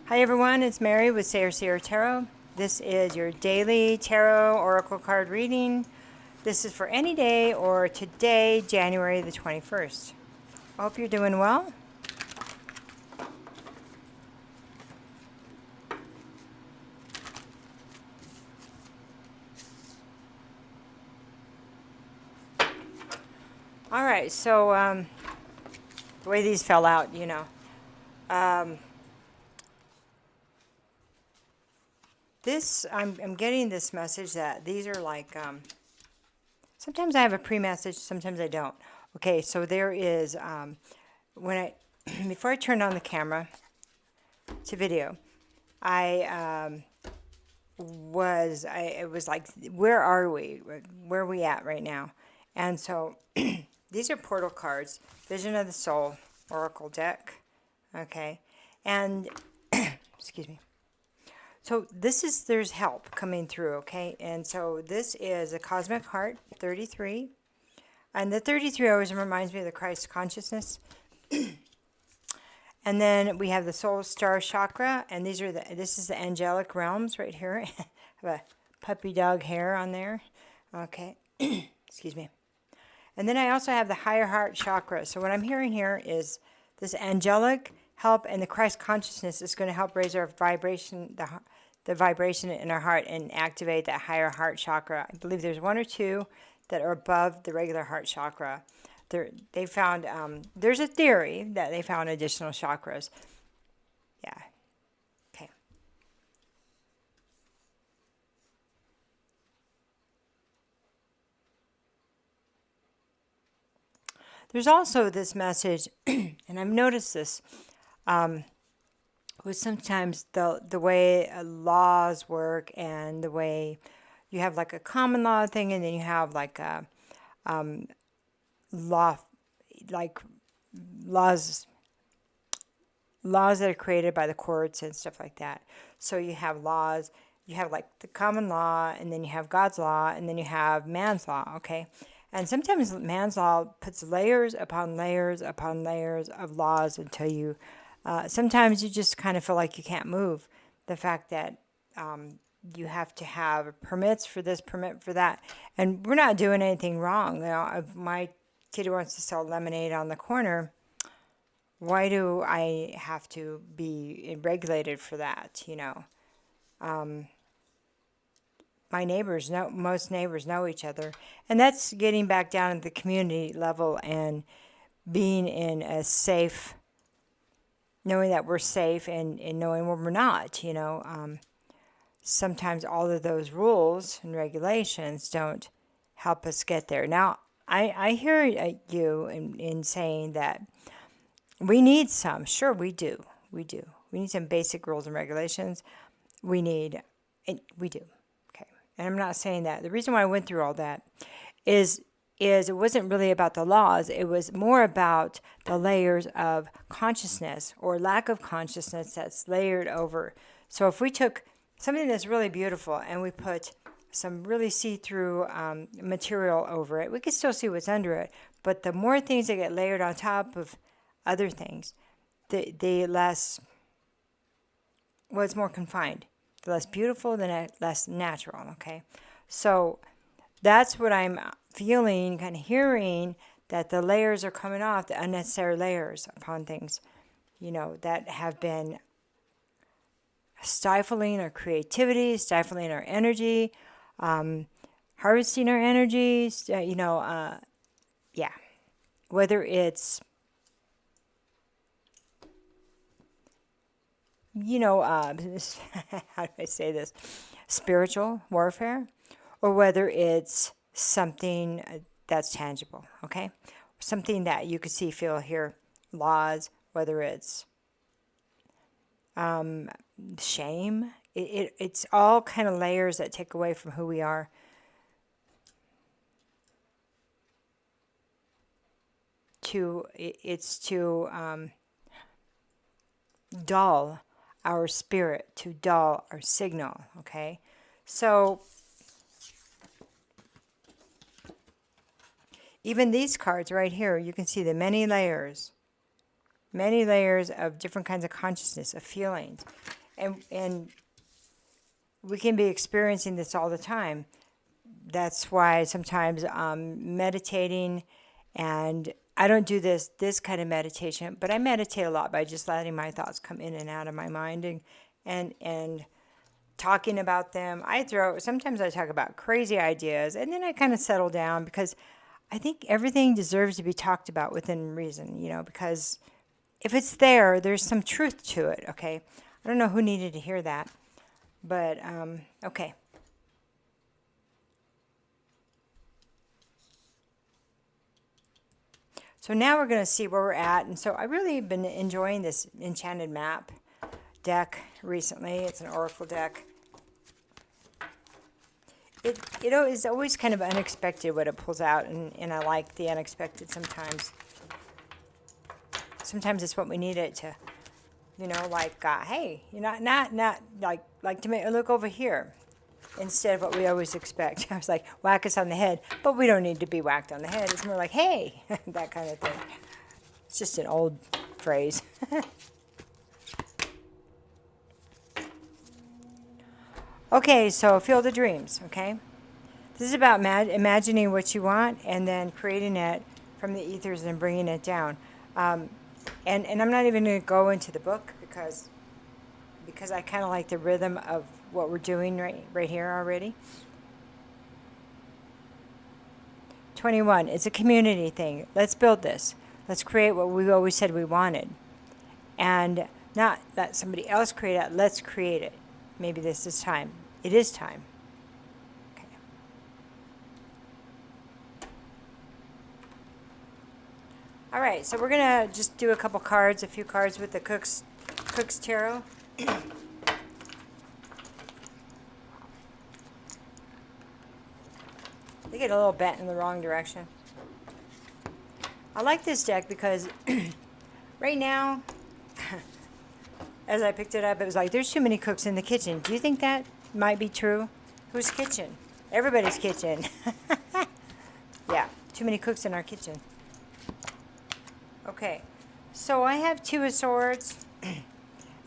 Hi everyone, it's Mary with Seer Tarot. This is your daily tarot oracle card reading. This is for any day or today, January the 21st. I hope you're doing well. All right, so the way these fell out, I'm getting this message that these are like, sometimes I have a pre-message, sometimes I don't. Okay, so there is, before I turned on the camera to video, it was like, where are we? Where are we at right now? And so these are portal cards, Vision of the Soul, Oracle deck. Okay. And, excuse me. So there's help coming through, okay? And so this is a Cosmic Heart 33. And the 33 always reminds me of the Christ consciousness. And then we have the Soul Star Chakra, and this is the angelic realms right here. I have a puppy dog hair on there. Okay, excuse me. And then I also have the Higher Heart Chakra. So what I'm hearing here is this angelic help, and the Christ consciousness is going to help raise our vibration, the vibration in our heart, and activate that Higher Heart Chakra. I believe there's one or two that are above the regular heart chakra. They found, there's a theory that they found additional chakras. Yeah. Okay. There's also this message, and I've noticed this, with sometimes the way laws work, and the way you have like a common law thing, and then you have like a law, like laws that are created by the courts and stuff like that. So you have laws, you have like the common law, and then you have God's law, and then you have man's law, okay? And sometimes man's law puts layers upon layers upon layers of laws until you, sometimes you just kind of feel like you can't move. The fact that you have to have permits for this, permit for that. And we're not doing anything wrong. You know, if my kid wants to sell lemonade on the corner, why do I have to be regulated for that, you know? My neighbors know, most neighbors know each other. And that's getting back down at the community level and being in a safe, knowing that we're safe, and knowing when we're not, you know. Sometimes all of those rules and regulations don't help us get there. Now, I hear you in saying that we need some. Sure, we do. We do. We need some basic rules and regulations. We do. Okay. And I'm not saying that. The reason why I went through all that is it wasn't really about the laws. It was more about the layers of consciousness or lack of consciousness that's layered over. So if we took something that's really beautiful and we put some really see-through material over it, we can still see what's under it. But the more things that get layered on top of other things, the less, well, it's more confined. The less beautiful, the less natural, okay? So that's what I'm feeling, kind of hearing, that the layers are coming off, the unnecessary layers upon things, you know, that have been stifling our creativity, stifling our energy, harvesting our energy, yeah. Whether it's, how do I say this? Spiritual warfare, or whether it's something that's tangible, okay? Something that you could see, feel, hear, laws, whether it's shame. It's all kind of layers that take away from who we are. It's to dull our spirit, to dull our signal, okay? So even these cards right here, you can see the many layers of different kinds of consciousness, of feelings. and we can be experiencing this all the time. That's why sometimes meditating, and I don't do this kind of meditation, but I meditate a lot by just letting my thoughts come in and out of my mind, and talking about them. Sometimes I talk about crazy ideas, and then I kind of settle down, because I think everything deserves to be talked about within reason, because if it's there, there's some truth to it, okay? I don't know who needed to hear that, but okay. So now we're going to see where we're at. And so I really have been enjoying this enchanted map deck recently. It's an oracle deck. It is always kind of unexpected what it pulls out, and I like the unexpected sometimes. Sometimes it's what we need it to, like, hey, not like to look over here, instead of what we always expect. I was like, whack us on the head, but we don't need to be whacked on the head. It's more like, hey, that kind of thing. It's just an old phrase. Okay, so Field of Dreams, okay? This is about imagining what you want and then creating it from the ethers and bringing it down. And I'm not even going to go into the book because I kind of like the rhythm of what we're doing right here already. 21, it's a community thing. Let's build this. Let's create what we always said we wanted. And not let somebody else create it, let's create it. Maybe this is time. It is time. Okay. All right, so we're going to just do a few cards with the Cook's Tarot. They get a little bent in the wrong direction. I like this deck because right now, as I picked it up, it was like, there's too many cooks in the kitchen. Do you think that might be true? Whose kitchen? Everybody's kitchen. Yeah, too many cooks in our kitchen. Okay, so I have Two of Swords.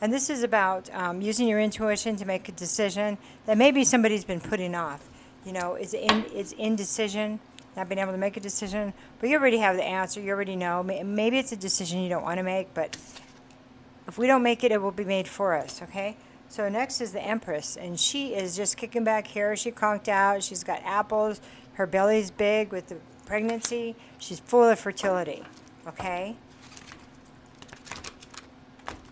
And this is about using your intuition to make a decision that maybe somebody's been putting off. It's indecision, not being able to make a decision. But you already have the answer. You already know. Maybe it's a decision you don't want to make, but if we don't make it, it will be made for us, okay? So next is the Empress, and she is just kicking back here. She conked out. She's got apples. Her belly's big with the pregnancy. She's full of fertility, okay?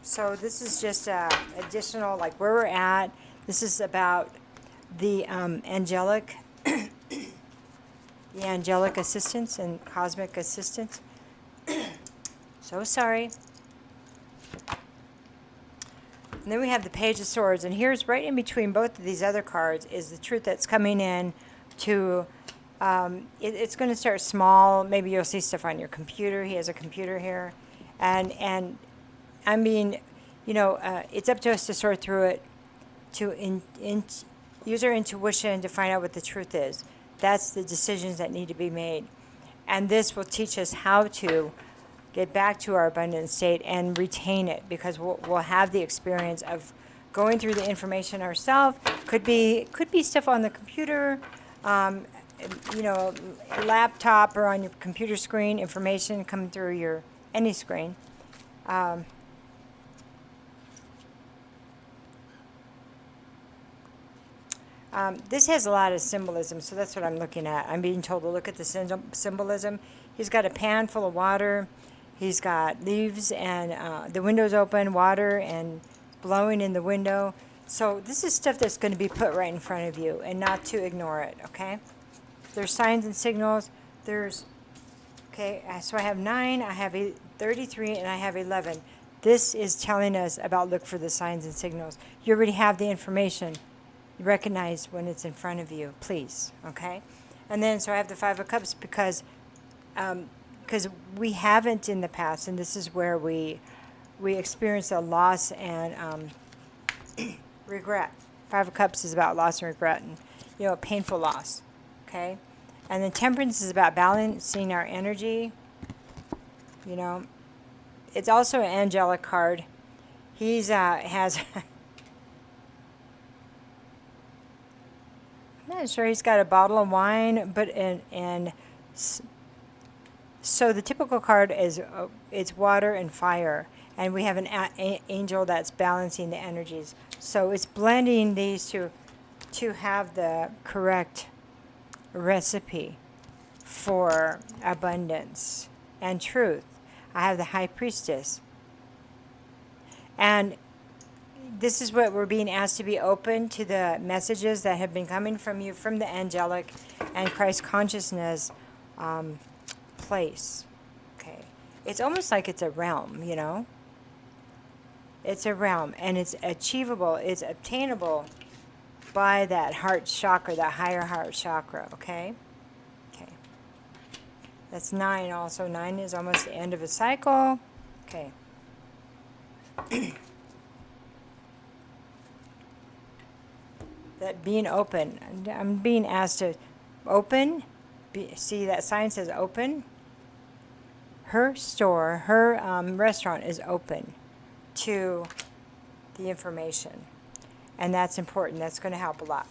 So this is just additional, like where we're at. This is about the angelic assistance and cosmic assistance. So sorry. And then we have the Page of Swords, and here's right in between both of these other cards is the truth that's coming in to, it's going to start small. Maybe you'll see stuff on your computer. He has a computer here. And I mean, it's up to us to sort through it, to use our intuition to find out what the truth is. That's the decisions that need to be made. And this will teach us how to get back to our abundant state and retain it, because we'll have the experience of going through the information ourselves. Could be stuff on the computer, laptop or on your computer screen, information coming through any screen. This has a lot of symbolism, so that's what I'm looking at. I'm being told to look at the symbolism. He's got a pan full of water. He's got leaves, and the window's open, water, and blowing in the window. So this is stuff that's going to be put right in front of you, and not to ignore it, okay? There's signs and signals. Okay, so I have 9, I have 33, and I have 11. This is telling us about look for the signs and signals. You already have the information. You recognize when it's in front of you, please, okay? And then, so I have the 5 of Cups because we haven't in the past, and this is where we experience a loss and regret. 5 of Cups is about loss and regret, and a painful loss, okay? And then Temperance is about balancing our energy. It's also an angelic card. He's has not sure. He's got a bottle of wine, but so the typical card is it's water and fire, and we have an angel that's balancing the energies. So it's blending these to have the correct recipe for abundance and truth. I have the High Priestess. And this is what we're being asked to be open to the messages that have been coming from you, from the angelic and Christ consciousness place. Okay. It's almost like it's a realm, you know? It's a realm, and it's achievable, it's obtainable by that heart chakra, that higher heart chakra, okay? Okay. That's 9 also. 9 is almost the end of a cycle. Okay. That being open. I'm being asked to open. See, that sign says open. Her store, her restaurant is open to the information. And that's important. That's going to help a lot.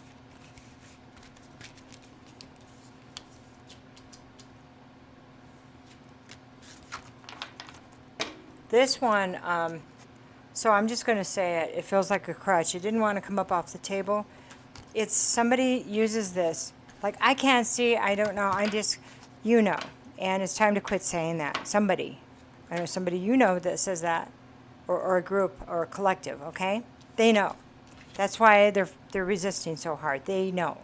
This one, so I'm just going to say it. It feels like a crutch. It didn't want to come up off the table. It's somebody uses this. Like, I can't see, I don't know, I just, you know. And it's time to quit saying that. Somebody. I know somebody you know that says that. Or a group or a collective, okay? They know. That's why they're resisting so hard. They know.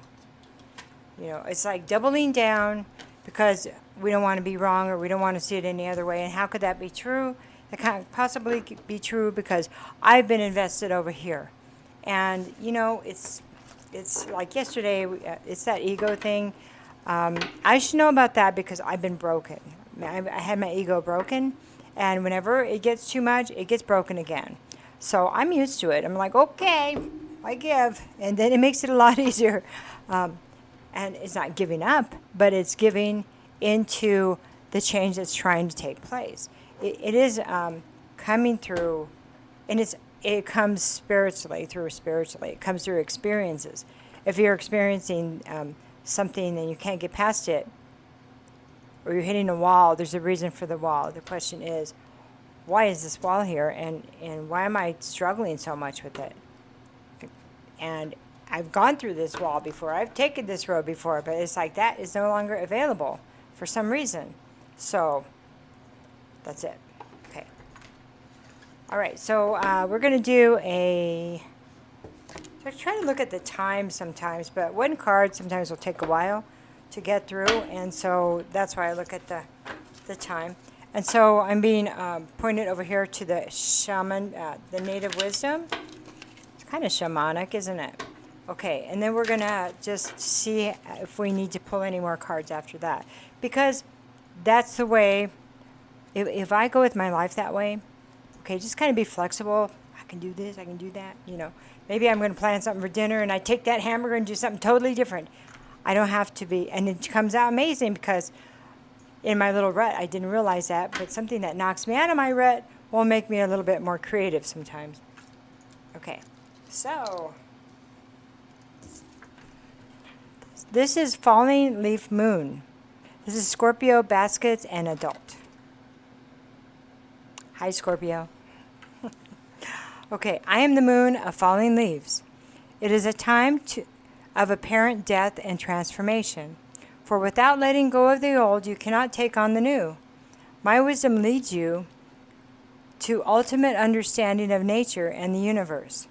You know, it's like doubling down because we don't want to be wrong or we don't want to see it any other way. And how could that be true? That can't possibly be true because I've been invested over here. And, you know, it's like yesterday, it's that ego thing. I should know about that because I've been broken. I had my ego broken. And whenever it gets too much, it gets broken again. So I'm used to it. I'm like, okay, I give. And then it makes it a lot easier. And it's not giving up, but it's giving into the change that's trying to take place. It is coming through, and it comes spiritually. It comes through experiences. If you're experiencing something and you can't get past it, or you're hitting a wall, there's a reason for the wall. The question is, why is this wall here, and why am I struggling so much with it? And I've gone through this wall before. I've taken this road before, but it's like that is no longer available for some reason. So that's it. Okay. All right, so we're going to do a... So I try to look at the time sometimes, but one card sometimes will take a while to get through, and so that's why I look at the time. And so I'm being pointed over here to the shaman, the native wisdom. It's kind of shamanic, isn't it? Okay, and then we're going to just see if we need to pull any more cards after that. Because that's the way, if I go with my life that way, okay, just kind of be flexible. I can do this, I can do that, you know. Maybe I'm going to plan something for dinner and I take that hamburger and do something totally different. I don't have to be, and it comes out amazing because in my little rut, I didn't realize that, but something that knocks me out of my rut will make me a little bit more creative sometimes. Okay, so this is Falling Leaf Moon. This is Scorpio, Baskets, and Adult. Hi, Scorpio. Okay, I am the moon of falling leaves. It is a time of apparent death and transformation. For without letting go of the old, you cannot take on the new. My wisdom leads you to ultimate understanding of nature and the universe.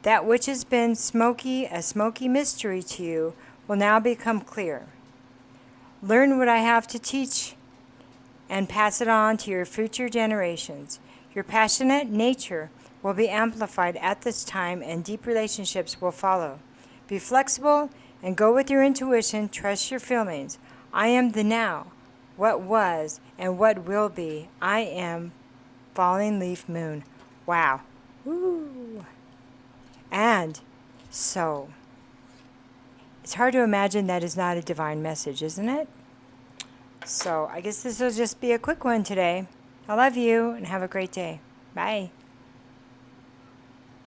That which has been a smoky mystery to you will now become clear. Learn what I have to teach and pass it on to your future generations. Your passionate nature will be amplified at this time, and deep relationships will follow. Be flexible and go with your intuition. Trust your feelings. I am the now, what was, and what will be. I am Falling Leaf Moon. Wow. Woo. And so, it's hard to imagine that is not a divine message, isn't it? So, I guess this will just be a quick one today. I love you and have a great day. Bye.